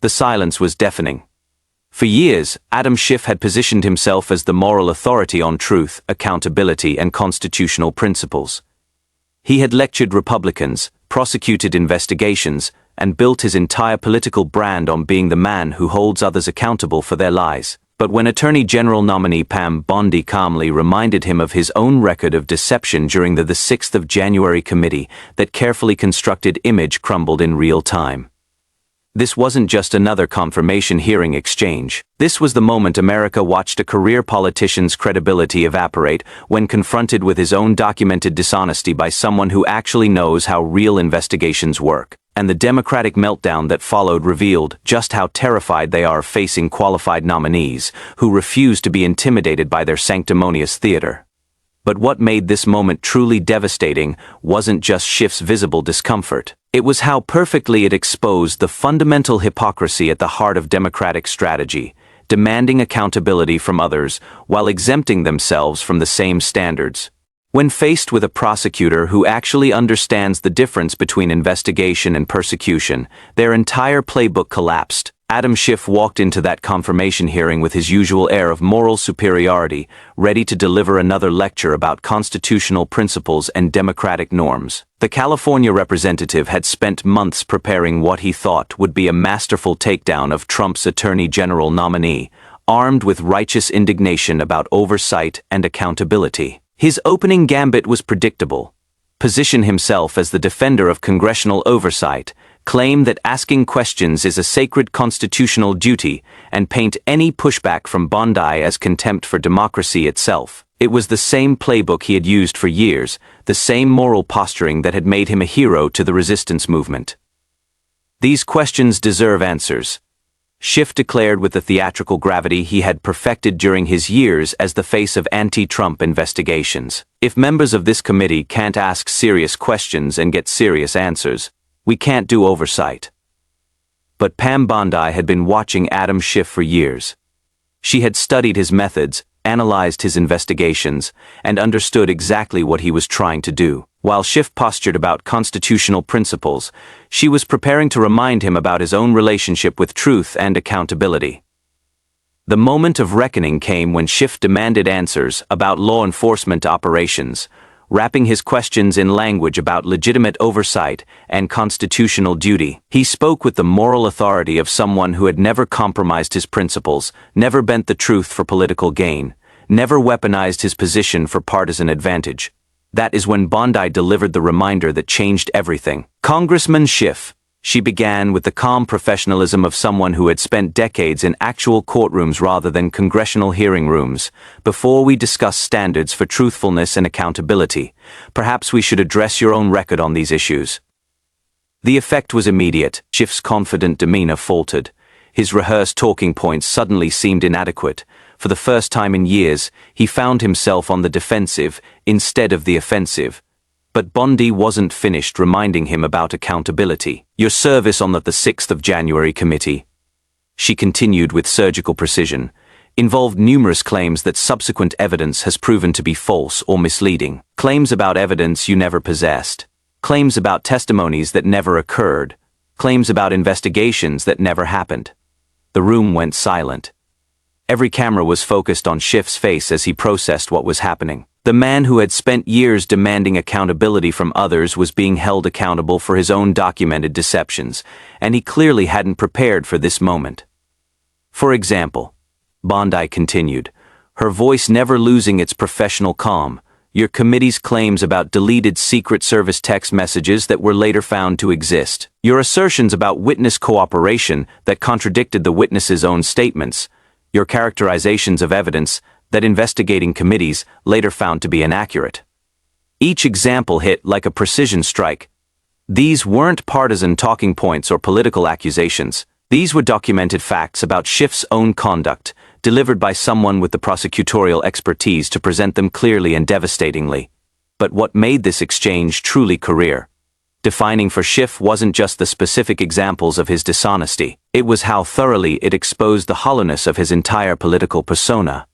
The silence was deafening. For years, Adam Schiff had positioned himself as the moral authority on truth, accountability, and constitutional principles. He had lectured Republicans, prosecuted investigations, and built his entire political brand on being the man who holds others accountable for their lies. But when Attorney General nominee Pam Bondi calmly reminded him of his own record of deception during the 6th of January committee, that carefully constructed image crumbled in real time. This wasn't just another confirmation hearing exchange. This was the moment America watched a career politician's credibility evaporate when confronted with his own documented dishonesty by someone who actually knows how real investigations work. And the Democratic meltdown that followed revealed just how terrified they are facing qualified nominees who refuse to be intimidated by their sanctimonious theater. But what made this moment truly devastating wasn't just Schiff's visible discomfort. It was how perfectly it exposed the fundamental hypocrisy at the heart of Democratic strategy, demanding accountability from others while exempting themselves from the same standards. When faced with a prosecutor who actually understands the difference between investigation and persecution, their entire playbook collapsed. Adam Schiff walked into that confirmation hearing with his usual air of moral superiority, ready to deliver another lecture about constitutional principles and democratic norms. The California representative had spent months preparing what he thought would be a masterful takedown of Trump's Attorney General nominee, armed with righteous indignation about oversight and accountability. His opening gambit was predictable: position himself as the defender of congressional oversight, claim that asking questions is a sacred constitutional duty, and paint any pushback from Bondi as contempt for democracy itself. It was the same playbook he had used for years, the same moral posturing that had made him a hero to the resistance movement. These questions deserve answers, Schiff declared with the theatrical gravity he had perfected during his years as the face of anti-Trump investigations. If members of this committee can't ask serious questions and get serious answers, we can't do oversight. But Pam Bondi had been watching Adam Schiff for years. She had studied his methods, analyzed his investigations, and understood exactly what he was trying to do. While Schiff postured about constitutional principles, she was preparing to remind him about his own relationship with truth and accountability. The moment of reckoning came when Schiff demanded answers about law enforcement operations, wrapping his questions in language about legitimate oversight and constitutional duty. He spoke with the moral authority of someone who had never compromised his principles, never bent the truth for political gain, never weaponized his position for partisan advantage. That is when Bondi delivered the reminder that changed everything. "Congressman Schiff," she began with the calm professionalism of someone who had spent decades in actual courtrooms rather than congressional hearing rooms. "Before we discuss standards for truthfulness and accountability, perhaps we should address your own record on these issues." The effect was immediate. Schiff's confident demeanor faltered. His rehearsed talking points suddenly seemed inadequate. For the first time in years, he found himself on the defensive instead of the offensive. But Bondi wasn't finished reminding him about accountability. "Your service on the 6th of January committee," she continued with surgical precision, "involved numerous claims that subsequent evidence has proven to be false or misleading. Claims about evidence you never possessed. Claims about testimonies that never occurred. Claims about investigations that never happened." The room went silent. Every camera was focused on Schiff's face as he processed what was happening. The man who had spent years demanding accountability from others was being held accountable for his own documented deceptions, and he clearly hadn't prepared for this moment. "For example," Bondi continued, her voice never losing its professional calm, "your committee's claims about deleted Secret Service text messages that were later found to exist. Your assertions about witness cooperation that contradicted the witness's own statements. Your characterizations of evidence that investigating committees later found to be inaccurate." Each example hit like a precision strike. These weren't partisan talking points or political accusations. These were documented facts about Schiff's own conduct, delivered by someone with the prosecutorial expertise to present them clearly and devastatingly. But what made this exchange truly career-defining for Schiff wasn't just the specific examples of his dishonesty. It was how thoroughly it exposed the hollowness of his entire political persona.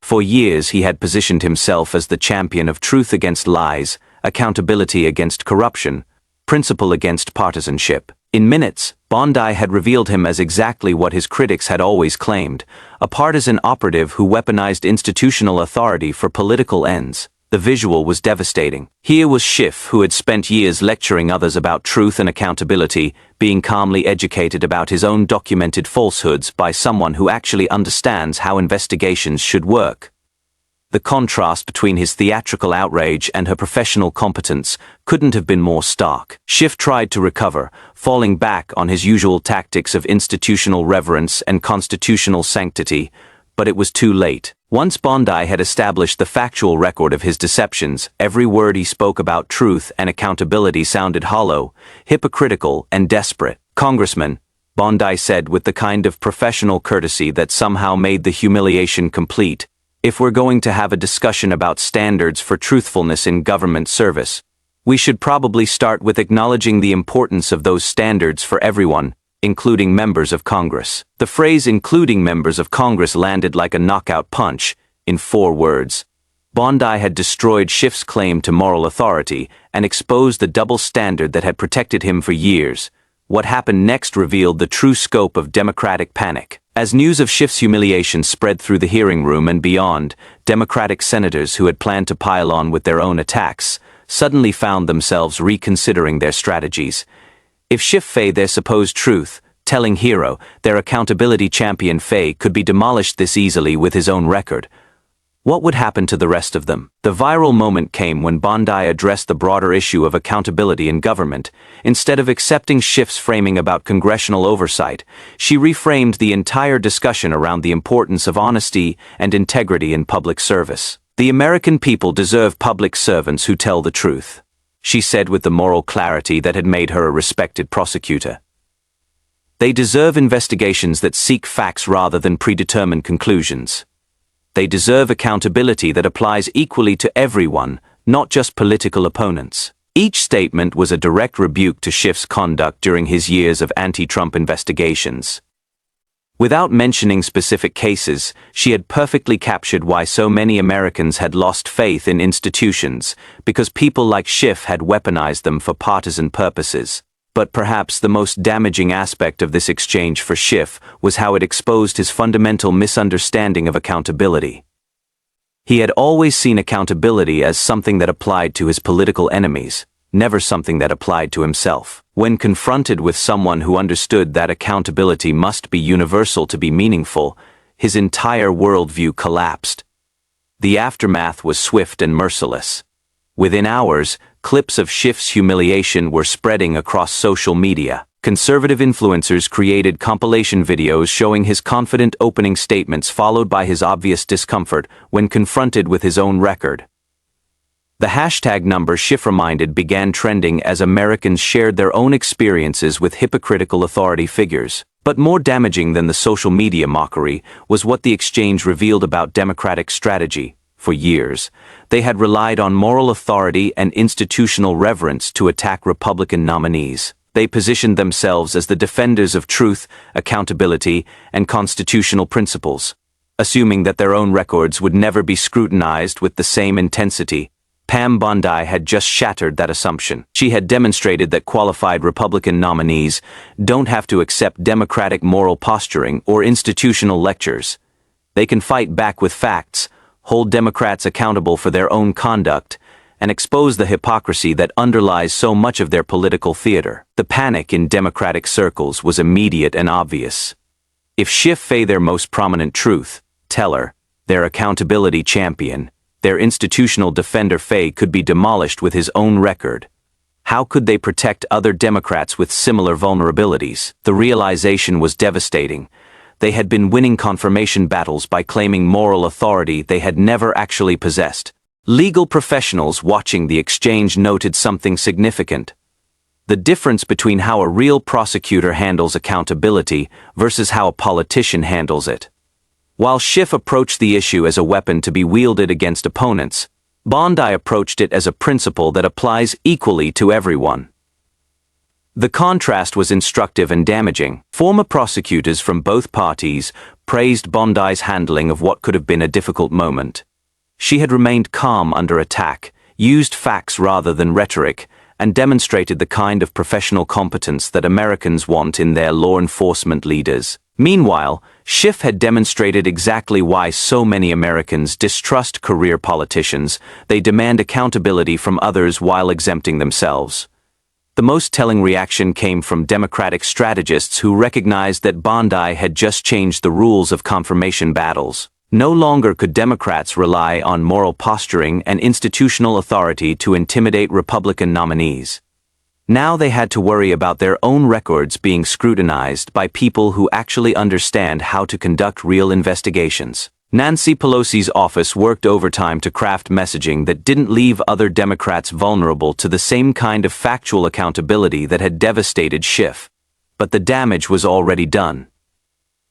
For years he had positioned himself as the champion of truth against lies, accountability against corruption, principle against partisanship. In minutes, Bondi had revealed him as exactly what his critics had always claimed, a partisan operative who weaponized institutional authority for political ends. The visual was devastating. Here was Schiff, who had spent years lecturing others about truth and accountability, being calmly educated about his own documented falsehoods by someone who actually understands how investigations should work. The contrast between his theatrical outrage and her professional competence couldn't have been more stark. Schiff tried to recover, falling back on his usual tactics of institutional reverence and constitutional sanctity, but it was too late. Once Bondi had established the factual record of his deceptions, every word he spoke about truth and accountability sounded hollow, hypocritical, and desperate. "Congressman," Bondi said with the kind of professional courtesy that somehow made the humiliation complete, "if we're going to have a discussion about standards for truthfulness in government service, we should probably start with acknowledging the importance of those standards for everyone, including members of Congress." The phrase "including members of Congress" landed like a knockout punch. In 4 words, Bondi had destroyed Schiff's claim to moral authority and exposed the double standard that had protected him for years. What happened next revealed the true scope of Democratic panic. As news of Schiff's humiliation spread through the hearing room and beyond, Democratic senators who had planned to pile on with their own attacks suddenly found themselves reconsidering their strategies. If Schiff Fay, their supposed truth-telling hero, their accountability champion Fay, could be demolished this easily with his own record, what would happen to the rest of them? The viral moment came when Bondi addressed the broader issue of accountability in government. Instead of accepting Schiff's framing about congressional oversight, she reframed the entire discussion around the importance of honesty and integrity in public service. "The American people deserve public servants who tell the truth," she said with the moral clarity that had made her a respected prosecutor. "They deserve investigations that seek facts rather than predetermined conclusions. They deserve accountability that applies equally to everyone, not just political opponents." Each statement was a direct rebuke to Schiff's conduct during his years of anti-Trump investigations. Without mentioning specific cases, she had perfectly captured why so many Americans had lost faith in institutions, because people like Schiff had weaponized them for partisan purposes. But perhaps the most damaging aspect of this exchange for Schiff was how it exposed his fundamental misunderstanding of accountability. He had always seen accountability as something that applied to his political enemies, never something that applied to himself. When confronted with someone who understood that accountability must be universal to be meaningful, his entire worldview collapsed. The aftermath was swift and merciless. Within hours, clips of Schiff's humiliation were spreading across social media. Conservative influencers created compilation videos showing his confident opening statements followed by his obvious discomfort when confronted with his own record. The hashtag number SchiffReminded began trending as Americans shared their own experiences with hypocritical authority figures. But more damaging than the social media mockery was what the exchange revealed about Democratic strategy. For years, they had relied on moral authority and institutional reverence to attack Republican nominees. They positioned themselves as the defenders of truth, accountability, and constitutional principles, assuming that their own records would never be scrutinized with the same intensity. Pam Bondi had just shattered that assumption. She had demonstrated that qualified Republican nominees don't have to accept Democratic moral posturing or institutional lectures. They can fight back with facts, hold Democrats accountable for their own conduct, and expose the hypocrisy that underlies so much of their political theater. The panic in Democratic circles was immediate and obvious. If Schiff Fay, their most prominent truth-teller, their accountability champion, their institutional defender Fay, could be demolished with his own record, how could they protect other Democrats with similar vulnerabilities? The realization was devastating. They had been winning confirmation battles by claiming moral authority they had never actually possessed. Legal professionals watching the exchange noted something significant: the difference between how a real prosecutor handles accountability versus how a politician handles it. While Schiff approached the issue as a weapon to be wielded against opponents, Bondi approached it as a principle that applies equally to everyone. The contrast was instructive and damaging. Former prosecutors from both parties praised Bondi's handling of what could have been a difficult moment. She had remained calm under attack, used facts rather than rhetoric, and demonstrated the kind of professional competence that Americans want in their law enforcement leaders. Meanwhile, Schiff had demonstrated exactly why so many Americans distrust career politicians. They demand accountability from others while exempting themselves. The most telling reaction came from Democratic strategists who recognized that Bondi had just changed the rules of confirmation battles. No longer could Democrats rely on moral posturing and institutional authority to intimidate Republican nominees. Now they had to worry about their own records being scrutinized by people who actually understand how to conduct real investigations. Nancy Pelosi's office worked overtime to craft messaging that didn't leave other Democrats vulnerable to the same kind of factual accountability that had devastated Schiff. But the damage was already done.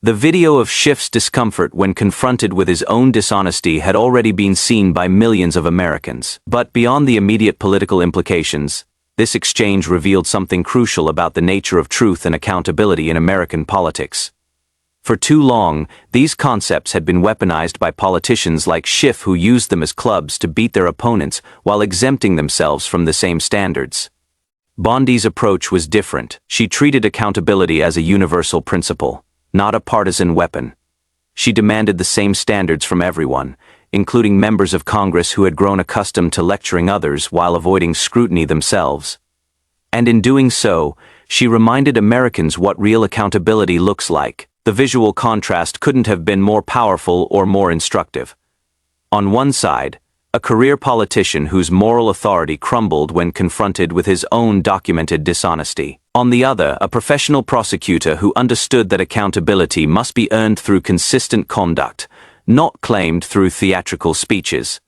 The video of Schiff's discomfort when confronted with his own dishonesty had already been seen by millions of Americans. But beyond the immediate political implications, this exchange revealed something crucial about the nature of truth and accountability in American politics. For too long, these concepts had been weaponized by politicians like Schiff, who used them as clubs to beat their opponents while exempting themselves from the same standards. Bondi's approach was different. She treated accountability as a universal principle, not a partisan weapon. She demanded the same standards from everyone, including members of Congress who had grown accustomed to lecturing others while avoiding scrutiny themselves. And in doing so, she reminded Americans what real accountability looks like. The visual contrast couldn't have been more powerful or more instructive. On one side, a career politician whose moral authority crumbled when confronted with his own documented dishonesty. On the other, a professional prosecutor who understood that accountability must be earned through consistent conduct, not claimed through theatrical speeches.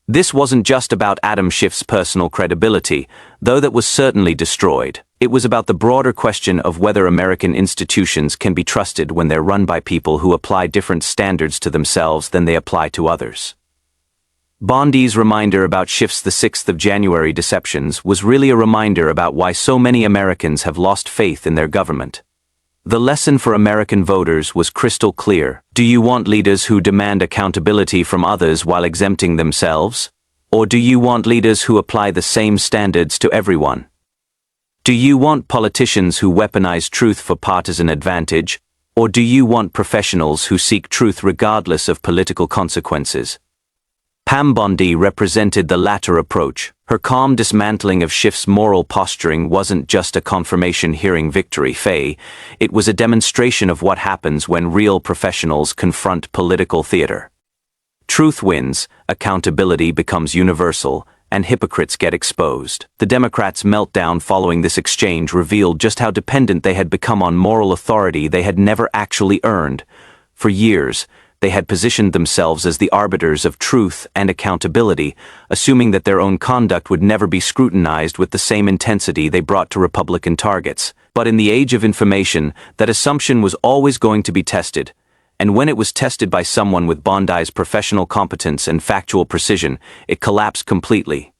This wasn't just about Adam Schiff's personal credibility, though that was certainly destroyed. It was about the broader question of whether American institutions can be trusted when they're run by people who apply different standards to themselves than they apply to others. Bondi's reminder about Schiff's the 6th of January deceptions was really a reminder about why so many Americans have lost faith in their government. The lesson for American voters was crystal clear. Do you want leaders who demand accountability from others while exempting themselves? Or do you want leaders who apply the same standards to everyone? Do you want politicians who weaponize truth for partisan advantage? Or do you want professionals who seek truth regardless of political consequences? Pam Bondi represented the latter approach. Her calm dismantling of Schiff's moral posturing wasn't just a confirmation hearing victory, it was a demonstration of what happens when real professionals confront political theater. Truth wins, accountability becomes universal, and hypocrites get exposed. The Democrats' meltdown following this exchange revealed just how dependent they had become on moral authority they had never actually earned. For years, they had positioned themselves as the arbiters of truth and accountability, assuming that their own conduct would never be scrutinized with the same intensity they brought to Republican targets. But in the age of information, that assumption was always going to be tested. And when it was tested by someone with Bondi's professional competence and factual precision, it collapsed completely.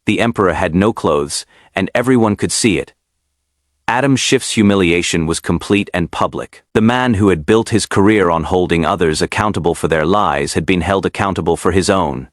The emperor had no clothes, and everyone could see it. Adam Schiff's humiliation was complete and public. The man who had built his career on holding others accountable for their lies had been held accountable for his own.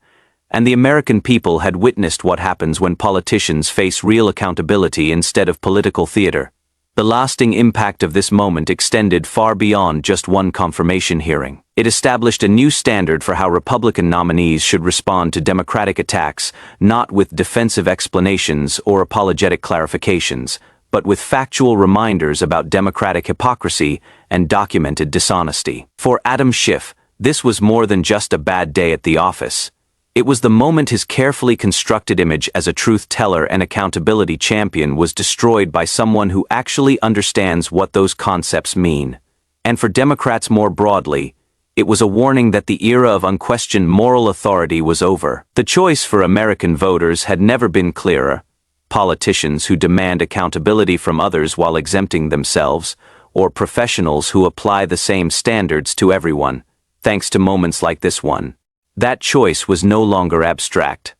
And the American people had witnessed what happens when politicians face real accountability instead of political theater. The lasting impact of this moment extended far beyond just one confirmation hearing. It established a new standard for how Republican nominees should respond to Democratic attacks, not with defensive explanations or apologetic clarifications, but with factual reminders about Democratic hypocrisy and documented dishonesty. For Adam Schiff, this was more than just a bad day at the office. It was the moment his carefully constructed image as a truth teller and accountability champion was destroyed by someone who actually understands what those concepts mean. And for Democrats more broadly, it was a warning that the era of unquestioned moral authority was over. The choice for American voters had never been clearer. Politicians who demand accountability from others while exempting themselves, or professionals who apply the same standards to everyone, thanks to moments like this one. That choice was no longer abstract.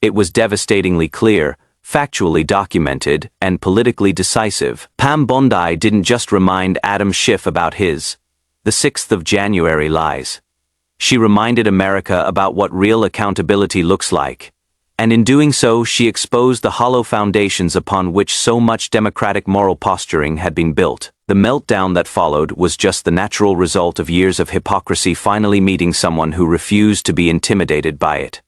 It was devastatingly clear, factually documented, and politically decisive. Pam Bondi didn't just remind Adam Schiff about his, the 6th of January lies. She reminded America about what real accountability looks like. And in doing so, she exposed the hollow foundations upon which so much democratic moral posturing had been built. The meltdown that followed was just the natural result of years of hypocrisy finally meeting someone who refused to be intimidated by it.